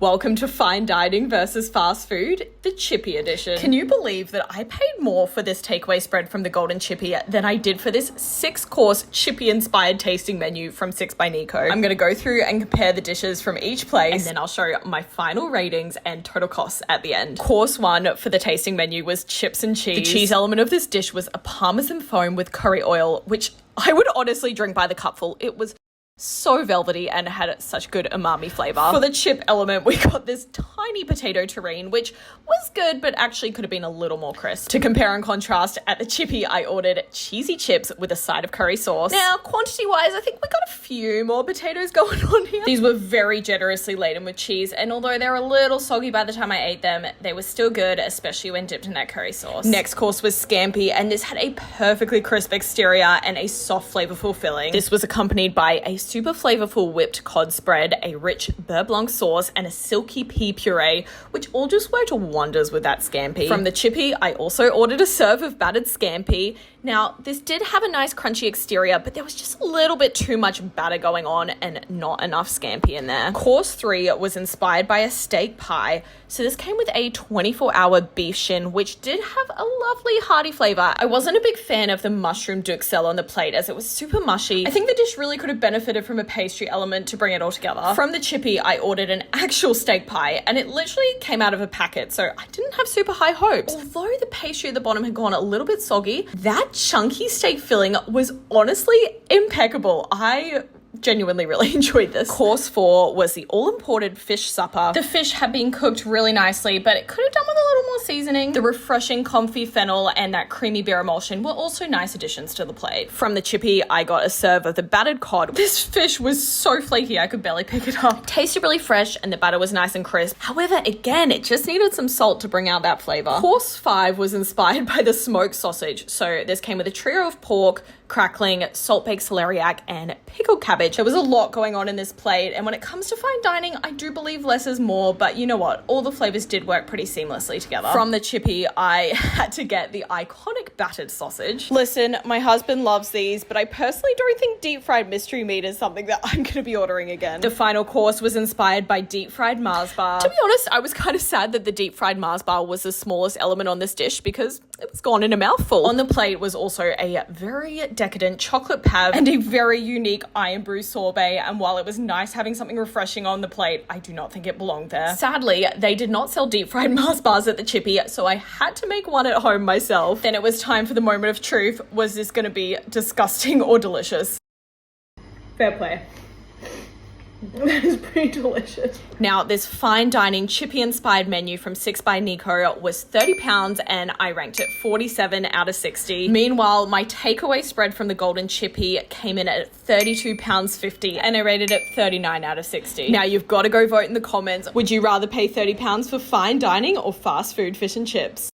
Welcome to fine dining versus fast food, the Chippy edition. Can you believe that I paid more for this takeaway spread from the Golden Chippy than I did for this 6-course Chippy-inspired tasting menu from 6 by Nico? I'm going to go through and compare the dishes from each place, and then I'll show you my final ratings and total costs at the end. Course 1 for the tasting menu was chips and cheese. The cheese element of this dish was a parmesan foam with curry oil, which I would honestly drink by the cupful. It was so velvety and had such good umami flavor. For the chip element, we got this tiny potato terrine, which was good, but actually could have been a little more crisp. To compare and contrast, at the Chippy, I ordered cheesy chips with a side of curry sauce. Now, quantity-wise, I think we got a few more potatoes going on here. These were very generously laden with cheese, and although they were a little soggy by the time I ate them, they were still good, especially when dipped in that curry sauce. Next course was SCAMPI, and this had a perfectly crisp exterior and a soft, flavorful filling. This was accompanied by a super flavorful whipped cod spread, a rich beurre blanc sauce, and a silky pea puree, which all just worked wonders with that scampi. From the Chippy, I also ordered a serve of battered scampi. Now, this did have a nice crunchy exterior, but there was just a little bit too much batter going on and not enough scampi in there. Course 3 was inspired by a steak pie. So this came with a 24-hour beef shin, which did have a lovely hearty flavor. I wasn't a big fan of the mushroom duxelle on the plate as it was super mushy. I think the dish really could have benefited from a pastry element to bring it all together. From the Chippy, I ordered an actual steak pie, and it literally came out of a packet, so I didn't have super high hopes. Although the pastry at the bottom had gone a little bit soggy, that chunky steak filling was honestly impeccable. I genuinely really enjoyed this. Course 4 was the all-imported fish supper. The fish had been cooked really nicely, but it could have done with a little more seasoning. The refreshing comfy fennel and that creamy beer emulsion were also nice additions to the plate. From the Chippy, I got a serve of the battered cod. This fish was so flaky I could barely pick it up. It tasted really fresh and the batter was nice and crisp. However, again, it just needed some salt to bring out that flavor. Course 5 was inspired by the smoked sausage. So this came with a trio of pork, crackling, salt-baked celeriac, and pickled cabbage. There was a lot going on in this plate, and when it comes to fine dining, I do believe less is more, but you know what? All the flavors did work pretty seamlessly together. From the Chippy, I had to get the iconic battered sausage. Listen, my husband loves these, but I personally don't think deep-fried mystery meat is something that I'm going to be ordering again. The final course was inspired by deep-fried Mars bar. To be honest, I was kind of sad that the deep-fried Mars bar was the smallest element on this dish because it was gone in a mouthful. On the plate was also a very decadent chocolate pav and a very unique iron brew sorbet, and while it was nice having something refreshing on the plate, I do not think it belonged there. Sadly, they did not sell deep fried Mars bars at the Chippy, so I had to make one at home myself. Then it was time for the moment of truth. Was this going to be disgusting or delicious? Fair play. That is pretty delicious. Now, this fine dining Chippy-inspired menu from 6 by Nico was £30 and I ranked it 47 out of 60. Meanwhile, my takeaway spread from the Golden Chippy came in at £32.50 and I rated it 39 out of 60. Now, you've got to go vote in the comments. Would you rather pay £30 for fine dining or fast food fish and chips?